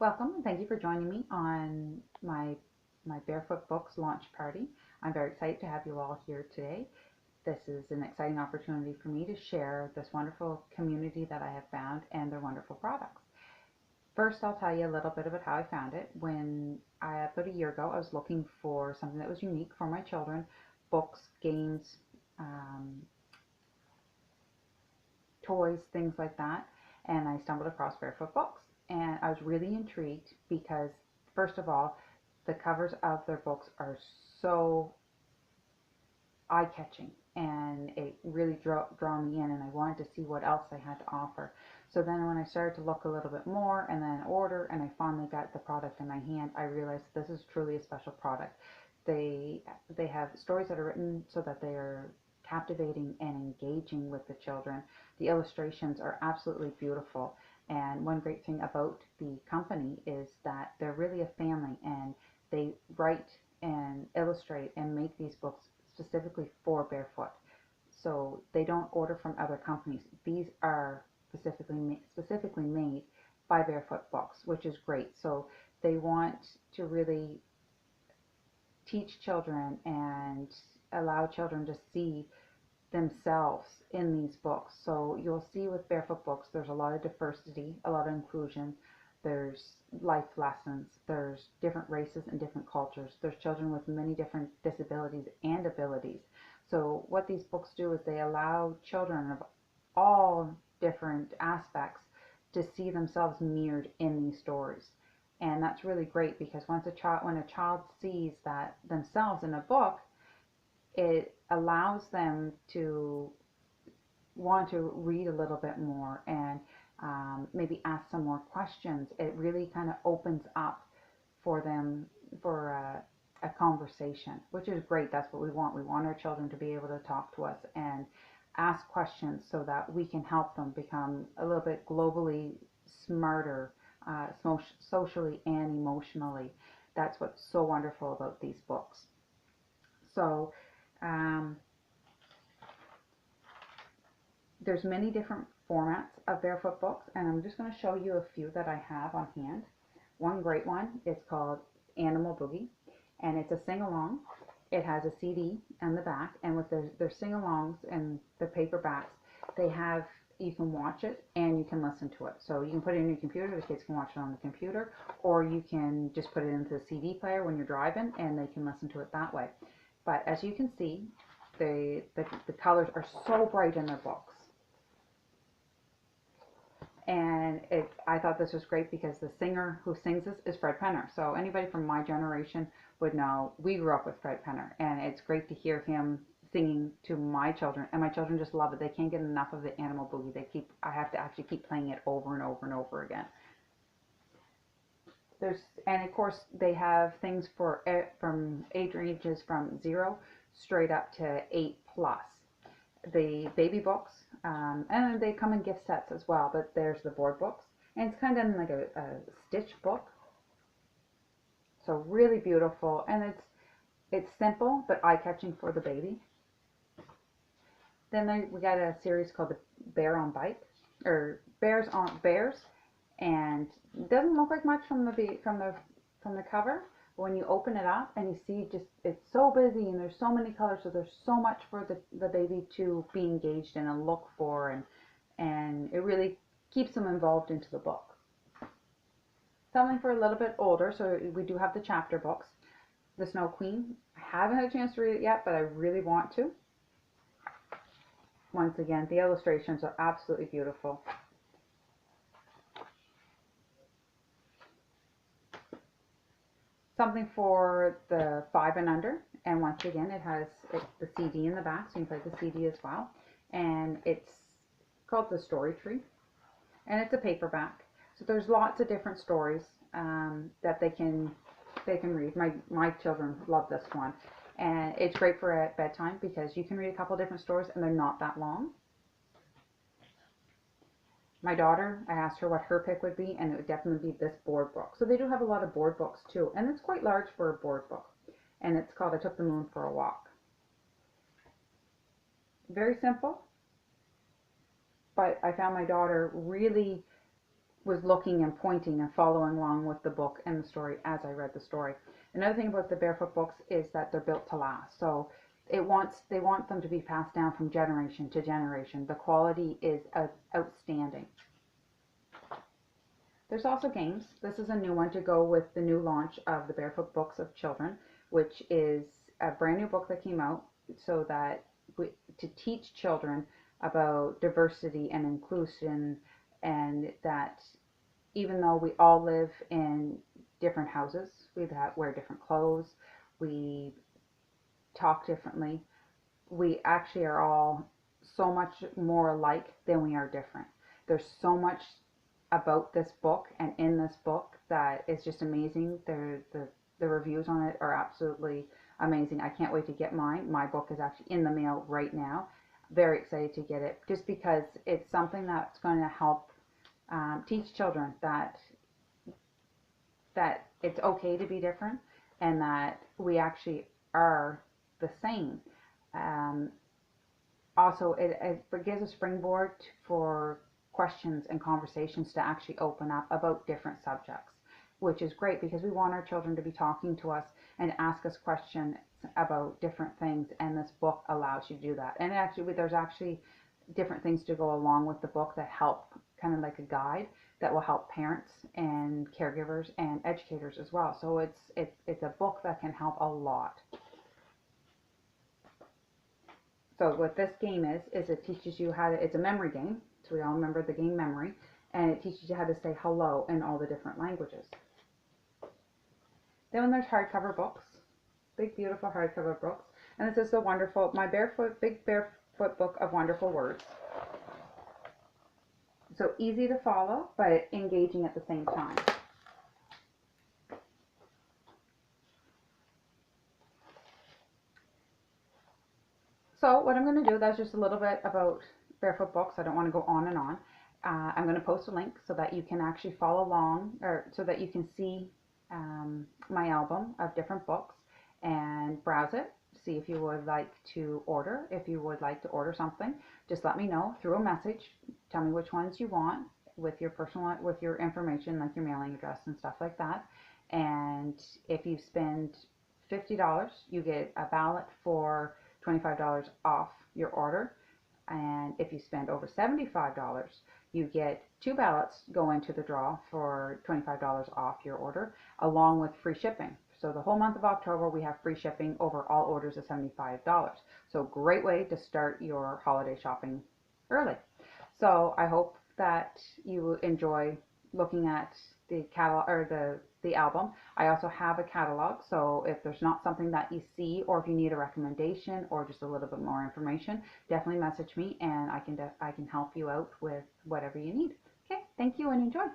Welcome and thank you for joining me on my Barefoot Books launch party. I'm very excited to have you all here today. This is an exciting opportunity for me to share this wonderful community that I have found and their wonderful products. First, I'll tell you a little bit about how I found it. About a year ago, I was looking for something that was unique for my children, books, games, um, toys, things like that. And I stumbled across Barefoot Books. And I was really intrigued because, first of all, the covers of their books are so eye-catching and it really draw me in, and I wanted to see what else they had to offer. So then when I started to look a little bit more and then order, and I finally got the product in my hand, I realized this is truly a special product. They have stories that are written so that they are captivating and engaging with the children. The illustrations are absolutely beautiful, and one great thing about the company is that they're really a family, and they write and illustrate and make these books specifically for Barefoot. So they don't order from other companies. These are specifically made by Barefoot Books, which is great. So they want to really teach children and allow children to see themselves in these books. So you'll see with Barefoot Books, there's a lot of diversity, a lot of inclusion. There's life lessons. There's different races and different cultures. There's children with many different disabilities and abilities. So what these books do is they allow children of all different aspects to see themselves mirrored in these stories. And that's really great because when a child sees that themselves in a book, it allows them to want to read a little bit more and maybe ask some more questions. It really kind of opens up for them for a conversation, which is great. That's what we want. We want our children to be able to talk to us and ask questions so that we can help them become a little bit globally smarter, socially and emotionally. That's what's so wonderful about these books. So um, there's many different formats of Barefoot Books, and I'm just going to show you a few that I have on hand. One great one is called Animal Boogie, and it's a sing-along. It has a CD on the back, and with their sing-alongs and the paperbacks, you can watch it and you can listen to it. So you can put it in your computer, the kids can watch it on the computer, or you can just put it into the CD player when you're driving and they can listen to it that way. But as you can see, the colors are so bright in their books. And I thought this was great because the singer who sings this is Fred Penner. So anybody from my generation would know we grew up with Fred Penner, and it's great to hear him singing to my children, and my children just love it. They can't get enough of the Animal Boogie. I have to actually keep playing it over and over and over again. And of course they have things for from age ranges from 0 straight up to 8 plus. The baby books, and they come in gift sets as well, but there's the board books, and it's kind of like a stitch book, so really beautiful, and it's simple but eye-catching for the baby. Then we got a series called the Bear on Bike, or Bears on Bears, and it doesn't look like much from the cover. When you open it up and you see, just it's so busy and there's so many colors, so there's so much for the baby to be engaged in and look for, and it really keeps them involved into the book. Something for a little bit older, so we do have the chapter books. The Snow Queen, I haven't had a chance to read it yet, but I really want to. Once again, the illustrations are absolutely beautiful. Something for the 5 and under, and once again it has the CD in the back, so you can play the CD as well, and it's called The Story Tree, and it's a paperback, so there's lots of different stories that they can read. My children love this one, and it's great for at bedtime because you can read a couple different stories and they're not that long. My daughter, I asked her what her pick would be, and it would definitely be this board book. So they do have a lot of board books too, and it's quite large for a board book. And it's called I Took the Moon for a Walk. Very simple, but I found my daughter really was looking and pointing and following along with the book and the story as I read the story. Another thing about the Barefoot books is that they're built to last. So they want them to be passed down from generation to generation. The quality is outstanding. There's also games. This is a new one to go with the new launch of the Barefoot Books of Children, which is a brand new book that came out so that to teach children about diversity and inclusion, and that even though we all live in different houses, we wear different clothes, we talk differently, we actually are all so much more alike than we are different. There's so much about this book and in this book that is just amazing. The reviews on it are absolutely amazing. I can't wait to get mine. My book is actually in the mail right now. Very excited to get it, just because it's something that's going to help teach children that it's okay to be different and that we actually are the same. Um, Also, it gives a springboard for questions and conversations to actually open up about different subjects, which is great because we want our children to be talking to us and ask us questions about different things, and this book allows you to do that. And actually, there's actually different things to go along with the book that help, kind of like a guide that will help parents and caregivers and educators as well. So it's a book that can help a lot. So what this game is it teaches you how to, it's a memory game, so we all remember the game memory, and it teaches you how to say hello in all the different languages. Then there's hardcover books, big beautiful hardcover books, and this is the wonderful, my Big Barefoot Book of Wonderful Words. So easy to follow, but engaging at the same time. So what I'm going to do, that's just a little bit about Barefoot Books. I don't want to go on and on. I'm going to post a link so that you can actually follow along, or so that you can see my album of different books and browse it. See if you would like to order. If you would like to order something, just let me know through a message. Tell me which ones you want with your personal, with your information, like your mailing address and stuff like that. And if you spend $50, you get a ballot for $25 off your order. And if you spend over $75, you get 2 ballots go into the draw for $25 off your order, along with free shipping. So the whole month of October, we have free shipping over all orders of $75. So great way to start your holiday shopping early. So I hope that you enjoy looking at the catalog, or the album. I also have a catalog, so if there's not something that you see, or if you need a recommendation or just a little bit more information, definitely message me, and I can help you out with whatever you need. Okay, thank you and enjoy.